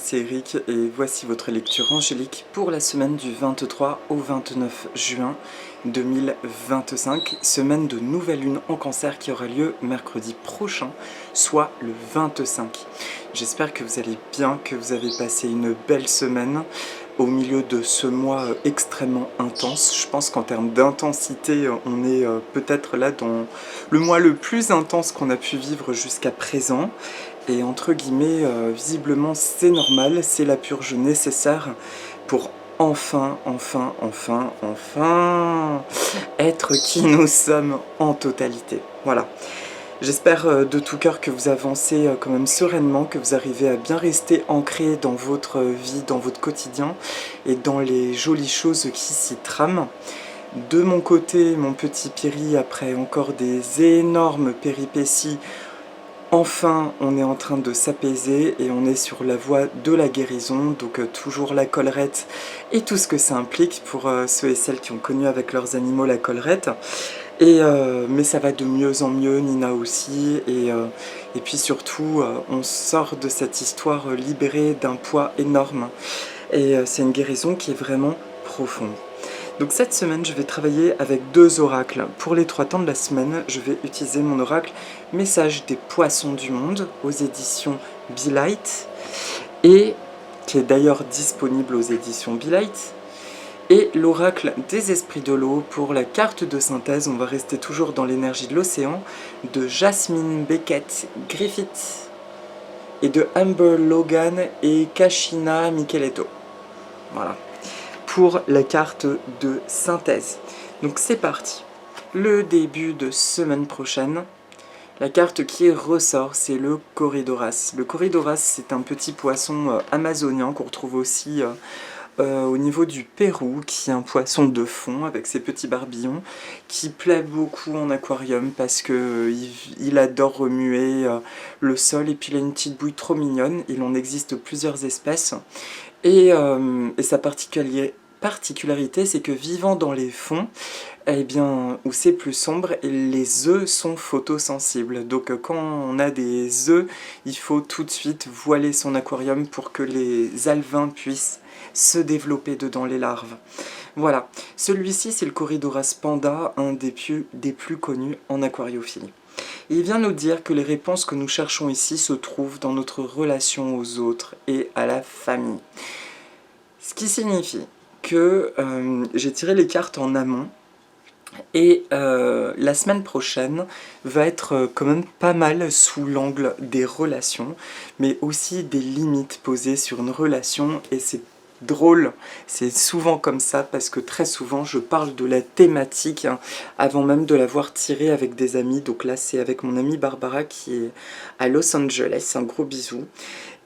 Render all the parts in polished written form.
c'est Eric et voici votre lecture angélique pour la semaine du 23 au 29 juin 2025, semaine de nouvelle lune en cancer qui aura lieu mercredi prochain, soit le 25. J'espère que vous allez bien, que vous avez passé une belle semaine au milieu de ce mois extrêmement intense. Je pense qu'en termes d'intensité, on est peut-être là dans le mois le plus intense qu'on a pu vivre jusqu'à présent. Et entre guillemets, visiblement c'est normal, c'est la purge nécessaire pour enfin être qui nous sommes en totalité. Voilà. J'espère de tout cœur que vous avancez quand même sereinement, que vous arrivez à bien rester ancré dans votre vie, dans votre quotidien et dans les jolies choses qui s'y trament. De mon côté, mon petit Piri, après encore des énormes péripéties, enfin, on est en train de s'apaiser et on est sur la voie de la guérison, donc toujours la collerette et tout ce que ça implique pour ceux et celles qui ont connu avec leurs animaux la collerette. Mais ça va de mieux en mieux, Nina aussi, et puis surtout, on sort de cette histoire libérée d'un poids énorme, et c'est une guérison qui est vraiment profonde. Donc cette semaine, je vais travailler avec deux oracles. Pour les 3 temps de la semaine, je vais utiliser mon oracle Message des poissons du monde aux éditions Be Light, et qui est d'ailleurs disponible aux éditions Be Light. Et l'oracle des esprits de l'eau pour la carte de synthèse, on va rester toujours dans l'énergie de l'océan, de Jasmine Beckett Griffith et de Amber Logan et Kashina Micheletto. Voilà. Pour la carte de synthèse. Donc c'est parti. Le début de semaine prochaine, la carte qui ressort, c'est le Corydoras. Le Corydoras, c'est un petit poisson amazonien qu'on retrouve aussi au niveau du Pérou, qui est un poisson de fond avec ses petits barbillons, qui plaît beaucoup en aquarium parce que il adore remuer le sol, et puis il a une petite bouille trop mignonne. Il en existe plusieurs espèces. Et sa particularité, c'est que vivant dans les fonds, eh bien, où c'est plus sombre, les œufs sont photosensibles. Donc quand on a des œufs, il faut tout de suite voiler son aquarium pour que les alevins puissent se développer dedans, les larves. Voilà, celui-ci c'est le Corydoras panda, un des plus connus en aquariophilie. Et il vient nous dire que les réponses que nous cherchons ici se trouvent dans notre relation aux autres et à la famille. Ce qui signifie que j'ai tiré les cartes en amont, et la semaine prochaine va être quand même pas mal sous l'angle des relations, mais aussi des limites posées sur une relation, et c'est drôle, c'est souvent comme ça parce que très souvent je parle de la thématique avant même de l'avoir tirée avec des amis. Donc là c'est avec mon amie Barbara qui est à Los Angeles, un gros bisou.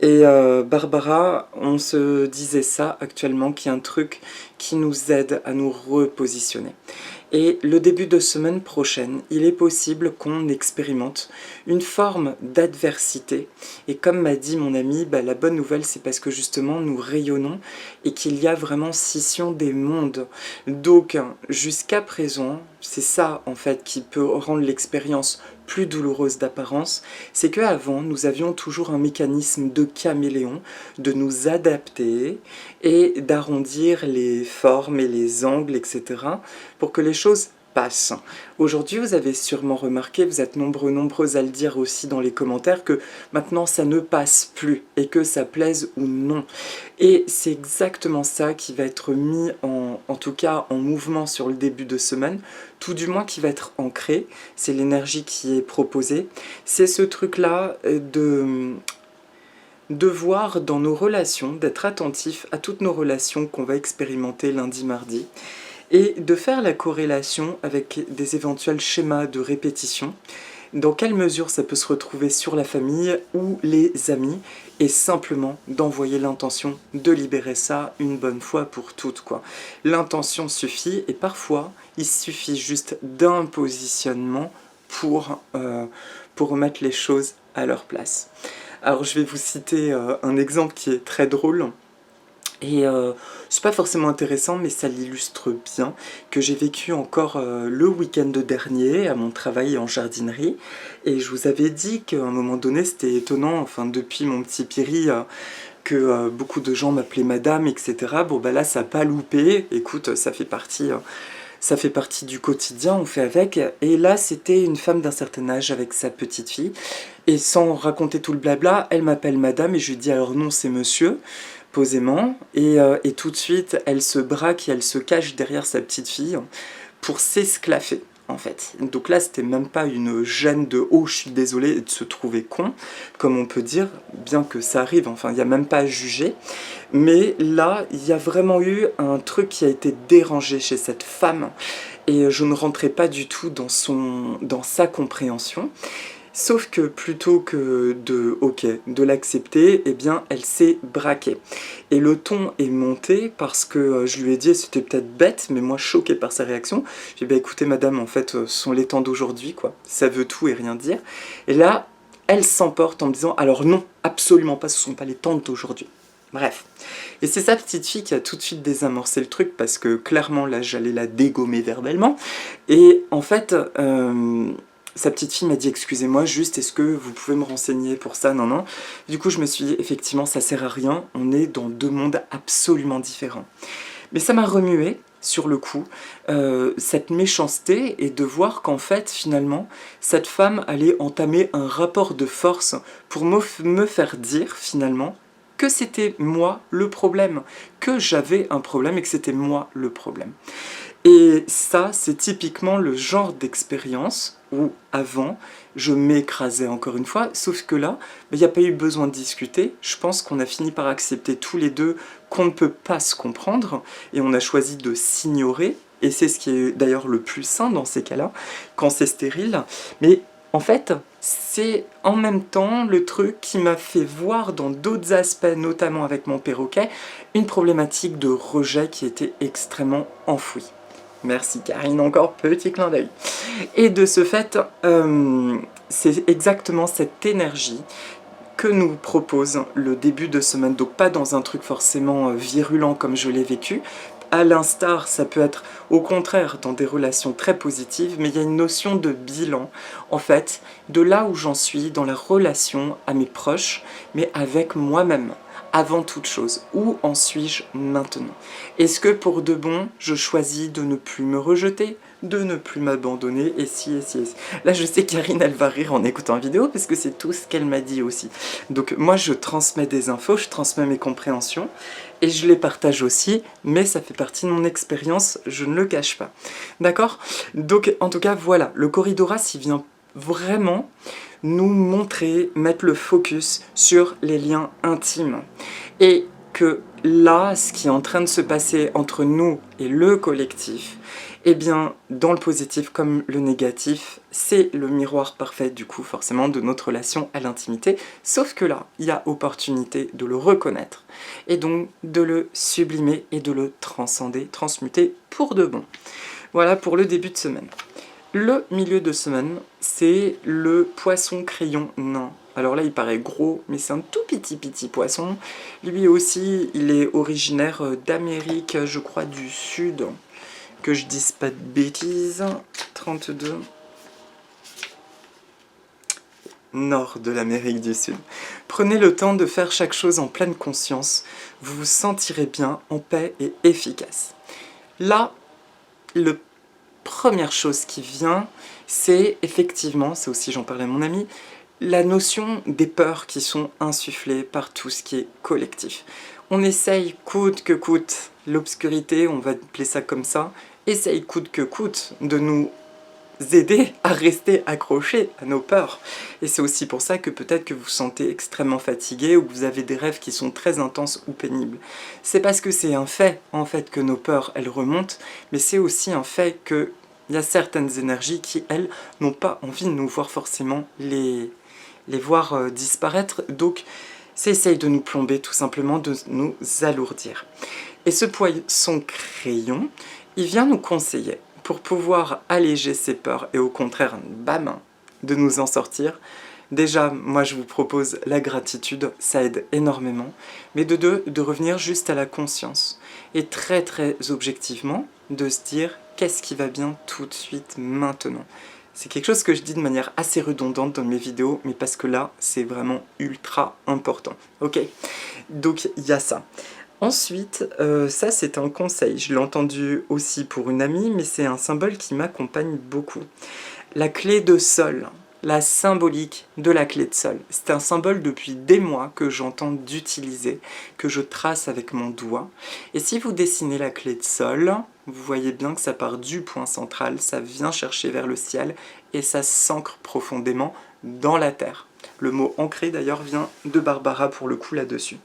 Et Barbara, on se disait ça actuellement, qu'il y a un truc qui nous aide à nous repositionner. Et le début de semaine prochaine, il est possible qu'on expérimente une forme d'adversité. Et comme m'a dit mon ami, la bonne nouvelle, c'est parce que justement nous rayonnons et qu'il y a vraiment scission des mondes. Donc jusqu'à présent, c'est ça en fait qui peut rendre l'expérience plus douloureuse d'apparence, c'est qu'avant nous avions toujours un mécanisme de caméléon, de nous adapter et d'arrondir les formes et les angles, etc. pour que les choses passent. Aujourd'hui, vous avez sûrement remarqué, vous êtes nombreux à le dire aussi dans les commentaires, que maintenant ça ne passe plus et que ça plaise ou non. Et c'est exactement ça qui va être mis en tout cas en mouvement sur le début de semaine, tout du moins qui va être ancré, c'est l'énergie qui est proposée. C'est ce truc-là de voir dans nos relations, d'être attentif à toutes nos relations qu'on va expérimenter lundi, mardi, et de faire la corrélation avec des éventuels schémas de répétition, dans quelle mesure ça peut se retrouver sur la famille ou les amis, et simplement d'envoyer l'intention de libérer ça une bonne fois pour toutes, quoi. L'intention suffit, et parfois il suffit juste d'un positionnement pour remettre les choses à leur place. Alors je vais vous citer un exemple qui est très drôle. Et c'est pas forcément intéressant, mais ça l'illustre bien, que j'ai vécu encore le week-end dernier à mon travail en jardinerie. Et je vous avais dit qu'à un moment donné, c'était étonnant, enfin depuis mon petit Piri, que beaucoup de gens m'appelaient madame, etc. Bon bah là ça n'a pas loupé, écoute, ça fait partie du quotidien, on fait avec. Et là c'était une femme d'un certain âge avec sa petite fille, et sans raconter tout le blabla, elle m'appelle madame et je lui dis alors non c'est monsieur, posément, et tout de suite elle se braque et elle se cache derrière sa petite fille pour s'esclaffer. En fait. Donc là, c'était même pas une gêne de « oh, je suis désolé » et de se trouver con, comme on peut dire, bien que ça arrive, enfin, il n'y a même pas à juger. Mais là, il y a vraiment eu un truc qui a été dérangé chez cette femme, et je ne rentrais pas du tout dans sa compréhension. Sauf que plutôt que de l'accepter, eh bien, elle s'est braquée. Et le ton est monté parce que je lui ai dit, c'était peut-être bête, mais moi choquée par sa réaction, j'ai dit, bah écoutez madame, en fait, ce sont les temps d'aujourd'hui, quoi. Ça veut tout et rien dire. Et là, elle s'emporte en me disant, alors non, absolument pas, ce ne sont pas les temps d'aujourd'hui. Bref. Et c'est sa petite fille qui a tout de suite désamorcé le truc, parce que clairement, là, j'allais la dégommer verbalement. Et en fait... sa petite fille m'a dit « Excusez-moi, juste, est-ce que vous pouvez me renseigner pour ça ?» Non, non. Du coup, je me suis dit « Effectivement, ça sert à rien. On est dans deux mondes absolument différents. » Mais ça m'a remué, sur le coup, cette méchanceté et de voir qu'en fait, finalement, cette femme allait entamer un rapport de force pour me faire dire, finalement, que c'était moi le problème, que j'avais un problème et que c'était moi le problème. Et ça, c'est typiquement le genre d'expérience où, avant, je m'écrasais encore une fois, sauf que là, il n'y a pas eu besoin de discuter. Je pense qu'on a fini par accepter tous les deux qu'on ne peut pas se comprendre, et on a choisi de s'ignorer, et c'est ce qui est d'ailleurs le plus sain dans ces cas-là, quand c'est stérile. Mais en fait, c'est en même temps le truc qui m'a fait voir dans d'autres aspects, notamment avec mon perroquet, une problématique de rejet qui était extrêmement enfouie. Merci Karine, encore petit clin d'œil. Et de ce fait, c'est exactement cette énergie que nous propose le début de semaine. Donc pas dans un truc forcément virulent comme je l'ai vécu. À l'instar, ça peut être au contraire dans des relations très positives, mais il y a une notion de bilan, en fait, de là où j'en suis dans la relation à mes proches, mais avec moi-même. Avant toute chose, où en suis-je maintenant? Est-ce que pour de bon, je choisis de ne plus me rejeter, de ne plus m'abandonner, et si, et si, et si. Là, je sais Karine, elle va rire en écoutant la vidéo, parce que c'est tout ce qu'elle m'a dit aussi. Donc moi, je transmets des infos, je transmets mes compréhensions, et je les partage aussi, mais ça fait partie de mon expérience, je ne le cache pas. D'accord? Donc, en tout cas, voilà, le Corridoras, il vient vraiment nous montrer, mettre le focus sur les liens intimes. Et que là, ce qui est en train de se passer entre nous et le collectif, eh bien, dans le positif comme le négatif, c'est le miroir parfait, du coup, forcément, de notre relation à l'intimité. Sauf que là, il y a opportunité de le reconnaître, et donc de le sublimer et de le transcender, transmuter pour de bon. Voilà pour le début de semaine. Le milieu de semaine, c'est le poisson crayon nain. Alors là, il paraît gros, mais c'est un tout petit poisson. Lui aussi, il est originaire d'Amérique, je crois, du Sud. Que je dise pas de bêtises. 32. Nord de l'Amérique du Sud. Prenez le temps de faire chaque chose en pleine conscience. Vous vous sentirez bien, en paix et efficace. Là, le première chose qui vient, c'est effectivement, c'est aussi, j'en parlais à mon ami, la notion des peurs qui sont insufflées par tout ce qui est collectif. On essaye coûte que coûte, l'obscurité, on va appeler ça comme ça, essaye coûte que coûte de nous aider à rester accrochés à nos peurs. Et c'est aussi pour ça que peut-être que vous vous sentez extrêmement fatigué ou que vous avez des rêves qui sont très intenses ou pénibles. C'est parce que c'est un fait, en fait, que nos peurs, elles remontent, mais c'est aussi un fait qu'il y a certaines énergies qui, elles, n'ont pas envie de nous voir forcément les voir disparaître. Donc, ça essaye de nous plomber, tout simplement, de nous alourdir. Et ce poisson crayon, il vient nous conseiller pour pouvoir alléger ses peurs et au contraire, bam, de nous en sortir. Déjà, moi je vous propose la gratitude, ça aide énormément, mais de deux, de revenir juste à la conscience. Et très objectivement, de se dire qu'est-ce qui va bien tout de suite maintenant. C'est quelque chose que je dis de manière assez redondante dans mes vidéos, mais parce que là, c'est vraiment ultra important. Ok? Donc il y a ça. Ensuite, ça c'est un conseil, je l'ai entendu aussi pour une amie, mais c'est un symbole qui m'accompagne beaucoup. La clé de sol, la symbolique de la clé de sol. C'est un symbole depuis des mois que j'entends d'utiliser, que je trace avec mon doigt. Et si vous dessinez la clé de sol, vous voyez bien que ça part du point central, ça vient chercher vers le ciel et ça s'ancre profondément dans la terre. Le mot ancré d'ailleurs vient de Barbara pour le coup là-dessus.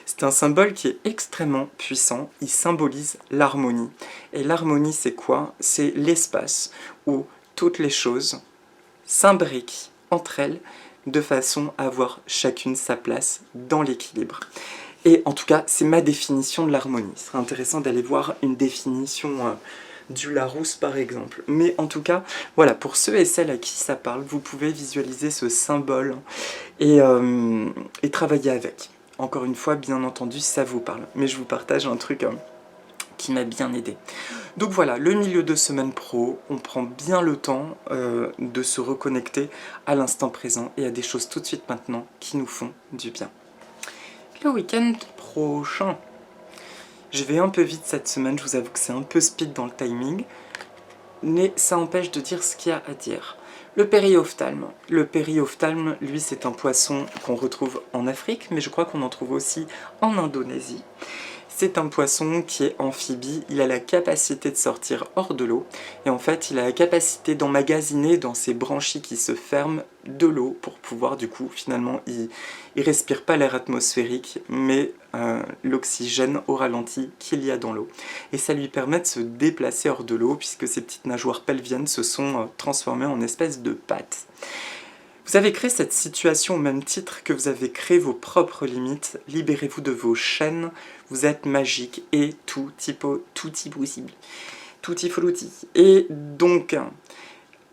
C'est un symbole qui est extrêmement puissant, il symbolise l'harmonie. Et l'harmonie c'est quoi? C'est l'espace où toutes les choses s'imbriquent entre elles de façon à avoir chacune sa place dans l'équilibre. Et en tout cas, c'est ma définition de l'harmonie. Ce serait intéressant d'aller voir une définition du Larousse par exemple. Mais en tout cas, voilà, pour ceux et celles à qui ça parle, vous pouvez visualiser ce symbole et travailler avec. Encore une fois, bien entendu, ça vous parle. Mais je vous partage un truc qui m'a bien aidé. Donc voilà, le milieu de semaine pro, on prend bien le temps de se reconnecter à l'instant présent et à des choses tout de suite maintenant qui nous font du bien. Le week-end prochain, je vais un peu vite cette semaine, je vous avoue que c'est un peu speed dans le timing, mais ça empêche de dire ce qu'il y a à dire. Le périophthalme. Le périophthalme, lui, c'est un poisson qu'on retrouve en Afrique, mais je crois qu'on en trouve aussi en Indonésie. C'est un poisson qui est amphibie, il a la capacité de sortir hors de l'eau, et en fait il a la capacité d'emmagasiner dans ses branchies qui se ferment de l'eau pour pouvoir du coup finalement, il respire pas l'air atmosphérique, mais l'oxygène au ralenti qu'il y a dans l'eau. Et ça lui permet de se déplacer hors de l'eau puisque ses petites nageoires pelviennes se sont transformées en espèces de pattes. Vous avez créé cette situation au même titre que vous avez créé vos propres limites. Libérez-vous de vos chaînes. Vous êtes magique et tout y possible. Tout y frutti. Et donc,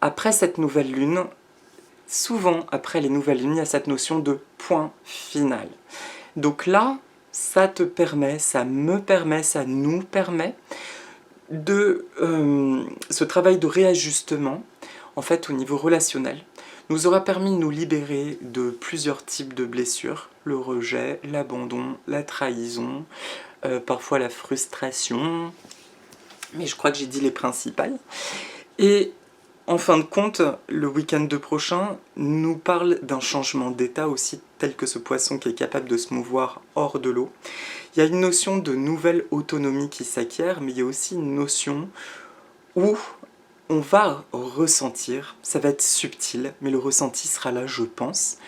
après cette nouvelle lune, souvent après les nouvelles lunes, il y a cette notion de point final. Donc là, ça te permet, ça me permet, ça nous permet de ce travail de réajustement, en fait, au niveau relationnel, nous aura permis de nous libérer de plusieurs types de blessures, le rejet, l'abandon, la trahison, parfois la frustration, mais je crois que j'ai dit les principales. Et en fin de compte, le week-end prochain nous parle d'un changement d'état aussi, tel que ce poisson qui est capable de se mouvoir hors de l'eau. Il y a une notion de nouvelle autonomie qui s'acquiert, mais il y a aussi une notion où on va ressentir, ça va être subtil, mais le ressenti sera là, je pense,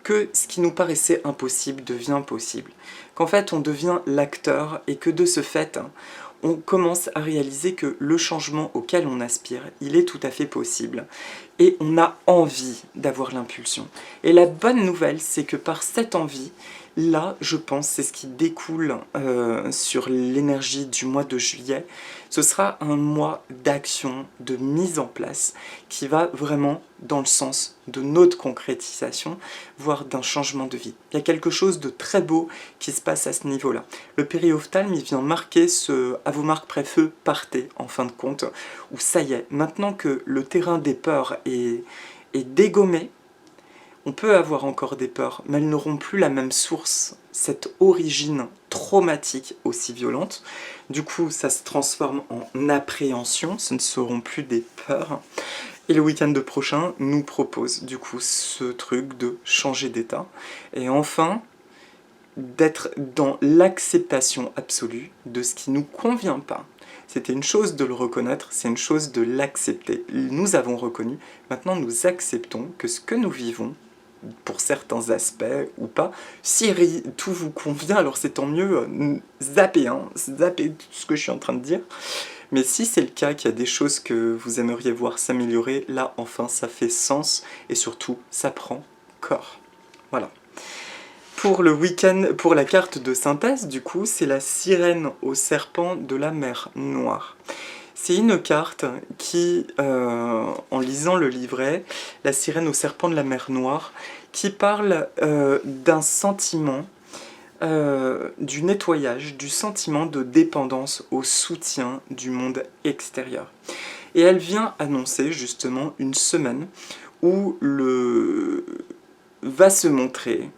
que ce qui nous paraissait impossible devient possible. Qu'en fait, on devient l'acteur et que de ce fait, on commence à réaliser que le changement auquel on aspire, il est tout à fait possible. Et on a envie d'avoir l'impulsion. Et la bonne nouvelle, c'est que par cette envie, là, je pense, c'est ce qui découle sur l'énergie du mois de juillet. Ce sera un mois d'action, de mise en place, qui va vraiment dans le sens de notre concrétisation, voire d'un changement de vie. Il y a quelque chose de très beau qui se passe à ce niveau-là. Le périophthalme, il vient marquer ce « à vos marques près-feu, partez » en fin de compte, où ça y est, maintenant que le terrain des peurs est dégommé, on peut avoir encore des peurs, mais elles n'auront plus la même source, cette origine traumatique aussi violente. Du coup, ça se transforme en appréhension, ce ne seront plus des peurs. Et le week-end prochain nous propose du coup ce truc de changer d'état. Et enfin, d'être dans l'acceptation absolue de ce qui ne nous convient pas. C'était une chose de le reconnaître, c'est une chose de l'accepter. Nous avons reconnu, maintenant nous acceptons que ce que nous vivons, pour certains aspects ou pas, si tout vous convient, alors c'est tant mieux, zappez tout ce que je suis en train de dire. Mais si c'est le cas, qu'il y a des choses que vous aimeriez voir s'améliorer, là enfin ça fait sens et surtout ça prend corps. Voilà. Pour le week-end, pour la carte de synthèse, du coup, c'est la sirène au serpent de la mer Noire. C'est une carte qui, en lisant le livret, la sirène au serpent de la mer Noire, qui parle d'un sentiment, du nettoyage, du sentiment de dépendance au soutien du monde extérieur. Et elle vient annoncer justement une semaine où va se montrer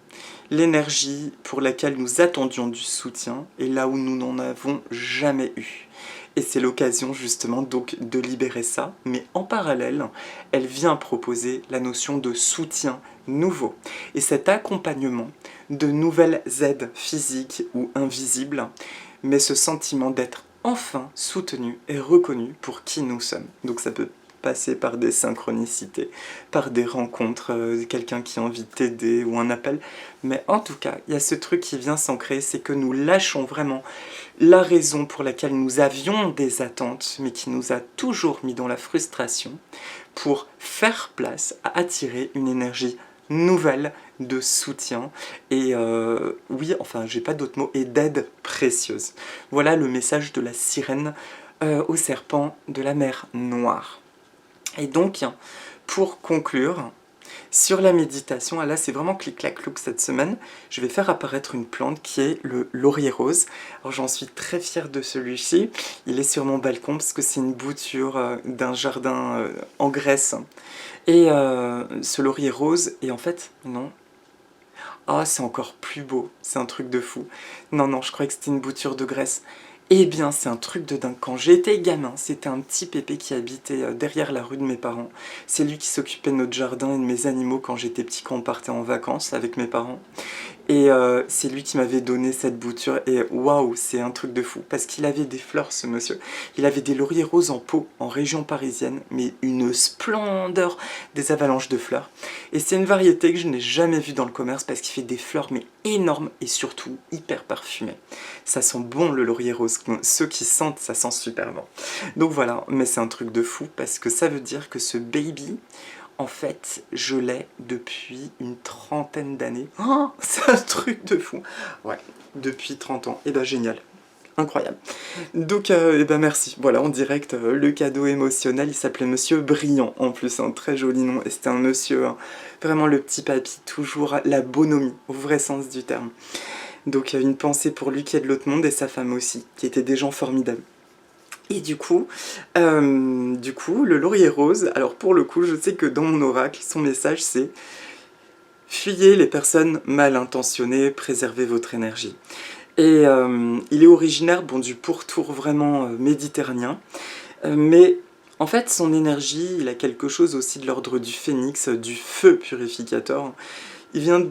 l'énergie pour laquelle nous attendions du soutien et là où nous n'en avons jamais eu. Et c'est l'occasion justement donc de libérer ça, mais en parallèle, elle vient proposer la notion de soutien nouveau. Et cet accompagnement de nouvelles aides physiques ou invisibles, mais ce sentiment d'être enfin soutenu et reconnu pour qui nous sommes. Donc ça peut passer par des synchronicités, par des rencontres, quelqu'un qui a envie de t'aider ou un appel. Mais en tout cas, il y a ce truc qui vient s'ancrer, c'est que nous lâchons vraiment la raison pour laquelle nous avions des attentes, mais qui nous a toujours mis dans la frustration, pour faire place à attirer une énergie nouvelle de soutien et oui, enfin j'ai pas d'autres mots, et d'aide précieuse. Voilà le message de la sirène au serpent de la mer Noire. Et donc, pour conclure, sur la méditation, là c'est vraiment clic-clac-clouc cette semaine, je vais faire apparaître une plante qui est le laurier rose. Alors j'en suis très fière de celui-ci, il est sur mon balcon parce que c'est une bouture d'un jardin en Grèce. Et ce laurier rose, et en fait, non. Ah, c'est encore plus beau, c'est un truc de fou. Non, non, je croyais que c'était une bouture de Grèce. Eh bien, c'est un truc de dingue. Quand j'étais gamin, c'était un petit pépé qui habitait derrière la rue de mes parents. C'est lui qui s'occupait de notre jardin et de mes animaux quand j'étais petit, quand on partait en vacances avec mes parents. Et c'est lui qui m'avait donné cette bouture et waouh, c'est un truc de fou parce qu'il avait des fleurs, ce monsieur. Il avait des lauriers roses en pot en région parisienne, mais une splendeur, des avalanches de fleurs. Et c'est une variété que je n'ai jamais vue dans le commerce parce qu'il fait des fleurs mais énormes et surtout hyper parfumées. Ça sent bon le laurier rose, ceux qui sentent, ça sent super bon. Donc voilà, mais c'est un truc de fou parce que ça veut dire que ce baby, en fait, je l'ai depuis une trentaine d'années. Oh, c'est un truc de fou. Ouais, depuis 30 ans. Et ben génial. Incroyable. Donc, eh ben merci. Voilà, en direct, le cadeau émotionnel, il s'appelait Monsieur Brillant, en plus, un très joli nom. Et c'était un monsieur, vraiment le petit papy, toujours la bonhomie, au vrai sens du terme. Donc, une pensée pour lui qui est de l'autre monde et sa femme aussi, qui étaient des gens formidables. Et du coup, le laurier rose, alors pour le coup, je sais que dans mon oracle, son message c'est « Fuyez les personnes mal intentionnées, préservez votre énergie ». Et il est originaire du pourtour vraiment méditerranéen, mais en fait son énergie, il a quelque chose aussi de l'ordre du phénix, du feu purificateur. Il vient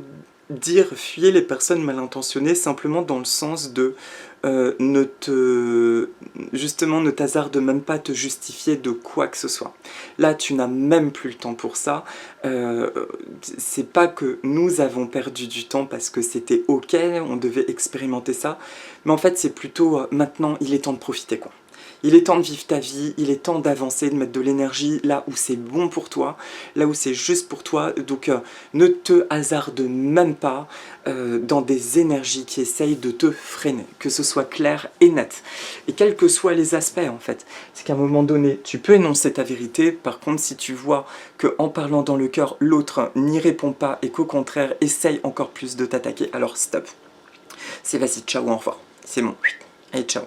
dire « Fuyez les personnes mal intentionnées » simplement dans le sens de ne t'hasarde même pas à te justifier de quoi que ce soit. Là, tu n'as même plus le temps pour ça. C'est pas que nous avons perdu du temps parce que c'était ok, on devait expérimenter ça, mais en fait, c'est plutôt maintenant, il est temps de profiter, quoi. Il est temps de vivre ta vie, il est temps d'avancer, de mettre de l'énergie là où c'est bon pour toi, là où c'est juste pour toi. Donc ne te hasarde même pas dans des énergies qui essayent de te freiner, que ce soit clair et net. Et quels que soient les aspects en fait, c'est qu'à un moment donné, tu peux énoncer ta vérité. Par contre, si tu vois qu'en parlant dans le cœur, l'autre n'y répond pas et qu'au contraire, essaye encore plus de t'attaquer, alors stop. C'est vas-y, ciao, au revoir. C'est bon. Allez, ciao.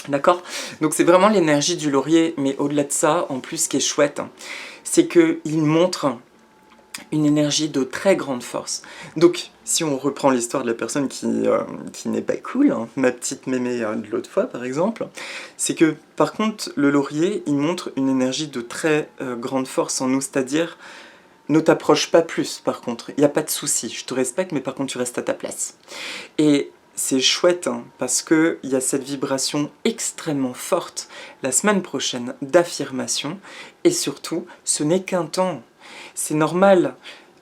D'accord? Donc c'est vraiment l'énergie du laurier, mais au-delà de ça, en plus, ce qui est chouette, c'est qu'il montre une énergie de très grande force. Donc, si on reprend l'histoire de la personne qui n'est pas cool, hein, ma petite mémé de l'autre fois par exemple, c'est que par contre, le laurier, il montre une énergie de très grande force en nous, c'est-à-dire ne t'approche pas plus par contre, il n'y a pas de souci, je te respecte, mais par contre tu restes à ta place. Et c'est chouette hein, parce qu'il y a cette vibration extrêmement forte la semaine prochaine d'affirmation et surtout, ce n'est qu'un temps. C'est normal.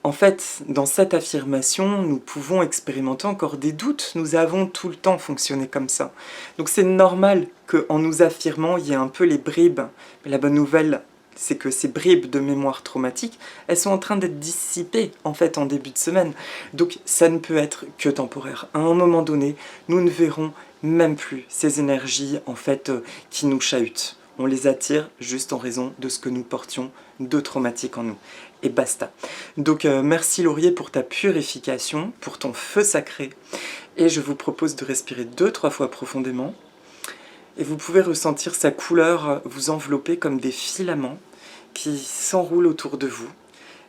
En fait, dans cette affirmation, nous pouvons expérimenter encore des doutes. Nous avons tout le temps fonctionné comme ça. Donc c'est normal qu'en nous affirmant, il y ait un peu les bribes. Mais la bonne nouvelle, c'est que ces bribes de mémoire traumatique, elles sont en train d'être dissipées en fait en début de semaine. Donc ça ne peut être que temporaire. À un moment donné, nous ne verrons même plus ces énergies en fait qui nous chahutent. On les attire juste en raison de ce que nous portions de traumatique en nous. Et basta. Donc merci Laurier pour ta purification, pour ton feu sacré. Et je vous propose de respirer 2-3 fois profondément. Et vous pouvez ressentir sa couleur vous envelopper comme des filaments qui s'enroulent autour de vous,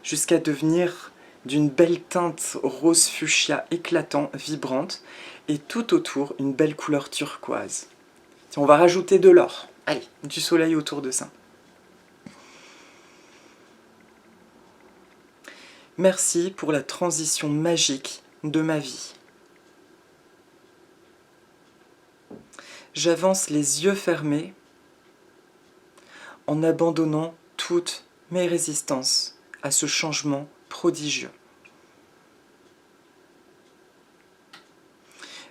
jusqu'à devenir d'une belle teinte rose fuchsia éclatant, vibrante, et tout autour, une belle couleur turquoise. On va rajouter de l'or. Allez, du soleil autour de ça. Merci pour la transition magique de ma vie. J'avance les yeux fermés en abandonnant toutes mes résistances à ce changement prodigieux.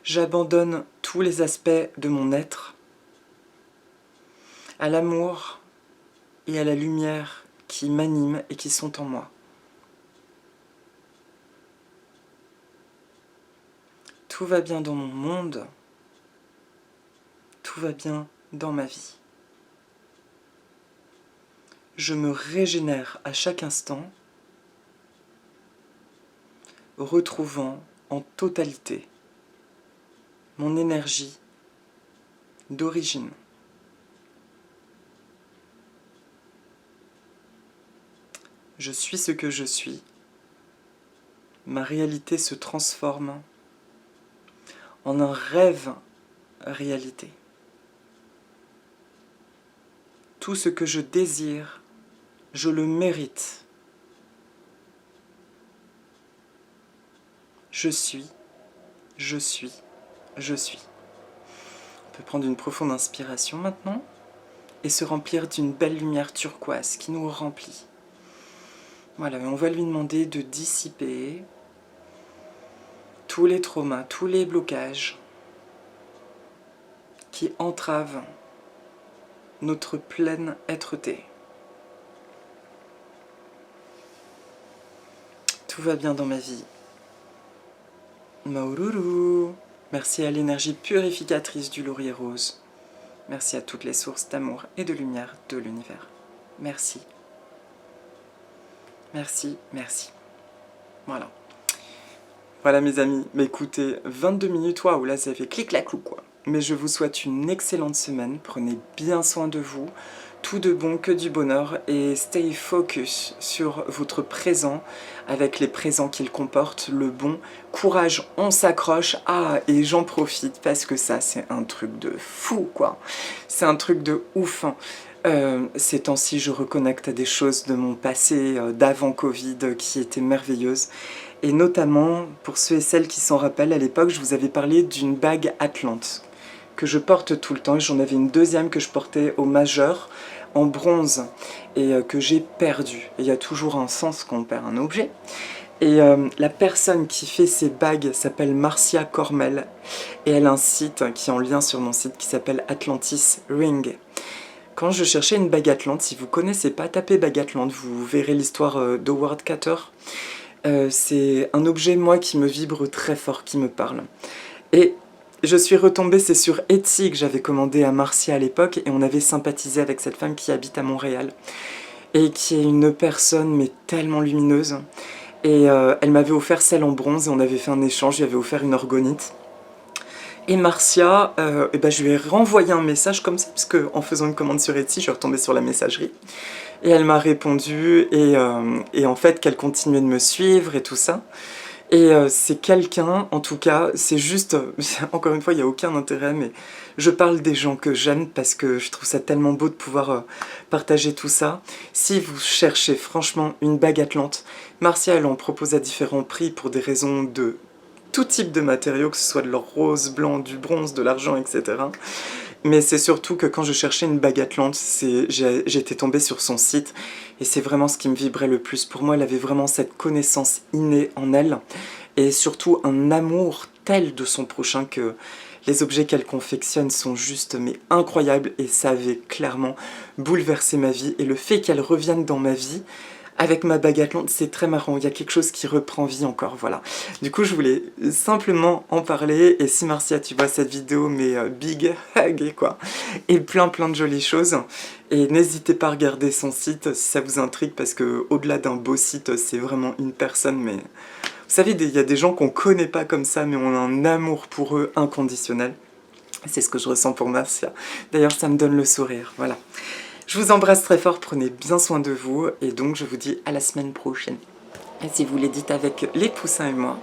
J'abandonne tous les aspects de mon être à l'amour et à la lumière qui m'animent et qui sont en moi. Tout va bien dans mon monde, tout va bien dans ma vie. Je me régénère à chaque instant, retrouvant en totalité mon énergie d'origine. Je suis ce que je suis. Ma réalité se transforme en un rêve réalité. Tout ce que je désire, je le mérite. Je suis, je suis, je suis. On peut prendre une profonde inspiration maintenant et se remplir d'une belle lumière turquoise qui nous remplit. Voilà, on va lui demander de dissiper tous les traumas, tous les blocages qui entravent notre pleine être-té. Tout va bien dans ma vie. Maururu. Merci à l'énergie purificatrice du laurier rose. Merci à toutes les sources d'amour et de lumière de l'univers. Merci. Merci, merci. Voilà. Voilà mes amis, mais écoutez, 22 minutes, waouh, là ça fait clic-clac-clou quoi. Mais je vous souhaite une excellente semaine, prenez bien soin de vous, tout de bon, que du bonheur, et stay focus sur votre présent, avec les présents qu'il comporte, le bon. Courage, on s'accroche, et j'en profite, parce que ça c'est un truc de fou quoi, c'est un truc de ouf. Ces temps-ci, je reconnecte à des choses de mon passé, d'avant Covid, qui étaient merveilleuses. Et notamment, pour ceux et celles qui s'en rappellent, à l'époque, je vous avais parlé d'une bague Atlante, que je porte tout le temps. J'en avais une deuxième que je portais au majeur, en bronze, et que j'ai perdue. Et il y a toujours un sens quand on perd un objet. Et la personne qui fait ces bagues s'appelle Marcia Cormel, et elle a un site qui est en lien sur mon site qui s'appelle Atlantis Ring. Quand je cherchais une bague Atlante, si vous ne connaissez pas, tapez bague Atlante, vous verrez l'histoire d'Howard Carter. C'est un objet, moi, qui me vibre très fort, qui me parle. Et je suis retombée, c'est sur Etsy que j'avais commandé à Marcia à l'époque, et on avait sympathisé avec cette femme qui habite à Montréal, et qui est une personne, mais tellement lumineuse. Et elle m'avait offert celle en bronze, et on avait fait un échange, je lui avais offert une orgonite. Et Marcia, je lui ai renvoyé un message comme ça, parce qu'en faisant une commande sur Etsy, je suis retombée sur la messagerie. Et elle m'a répondu, et en fait, qu'elle continuait de me suivre et tout ça. Et c'est quelqu'un, en tout cas, c'est juste, encore une fois, il n'y a aucun intérêt, mais je parle des gens que j'aime parce que je trouve ça tellement beau de pouvoir partager tout ça. Si vous cherchez franchement une bague Atlante, Marcia, elle en propose à différents prix pour des raisons de tout type de matériaux, que ce soit de l'or rose, blanc, du bronze, de l'argent, etc. Mais c'est surtout que quand je cherchais une bague Atlante, j'étais tombée sur son site, et c'est vraiment ce qui me vibrait le plus. Pour moi, elle avait vraiment cette connaissance innée en elle, et surtout un amour tel de son prochain que les objets qu'elle confectionne sont juste mais incroyables, et ça avait clairement bouleversé ma vie. Et le fait qu'elle revienne dans ma vie, avec ma bague Atlante, c'est très marrant, il y a quelque chose qui reprend vie encore, voilà. Du coup, je voulais simplement en parler, et si Marcia, tu vois cette vidéo, mais big hug, quoi, et plein de jolies choses. Et n'hésitez pas à regarder son site si ça vous intrigue, parce que au-delà d'un beau site, c'est vraiment une personne, mais... Vous savez, il y a des gens qu'on connaît pas comme ça, mais on a un amour pour eux inconditionnel. C'est ce que je ressens pour Marcia. D'ailleurs, ça me donne le sourire, voilà. Je vous embrasse très fort, prenez bien soin de vous, et donc je vous dis à la semaine prochaine. Et si vous l'éditez avec les poussins et moi,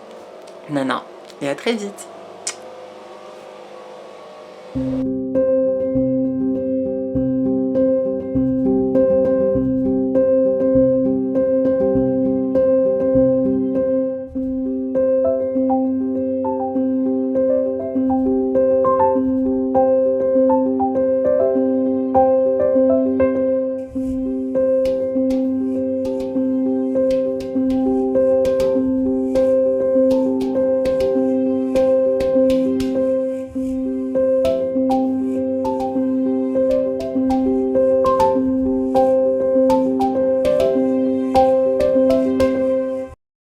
nana, et à très vite.